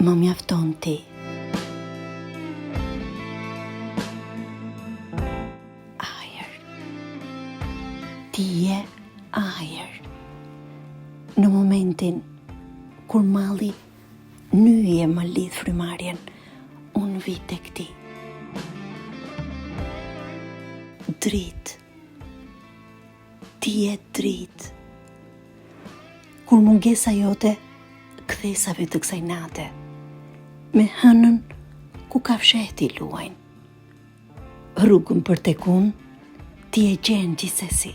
Më mjafton ti. Ajër. Ti je ajër. Në momentin kur malli nyje më lidh frymarrjen, unë vi tek ti. Dritë. Ti je dritë. Kur mungesa jote kthesave të kësaj nate, me hënën ku kafsheti luajnë. Rrugën për tek unë, ti e gjen gjithsesi.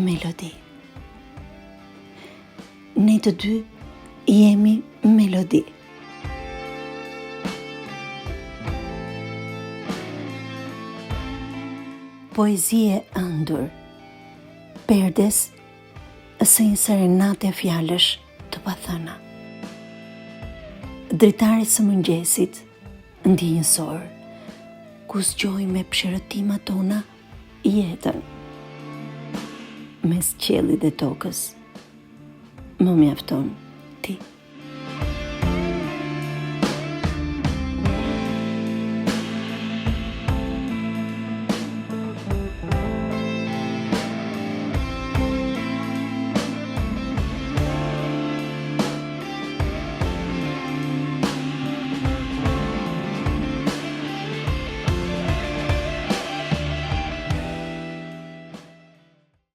Melodi. Ne të dy jemi melodi. Poezie ëndur, perdes së një serenate fjalësh të pathëna. Dritare së mëngjesit, ndjenjësor, ku zgjoj me pshërëtimat tona jetën. Mes qiellit dhe tokës, më mjafton ti.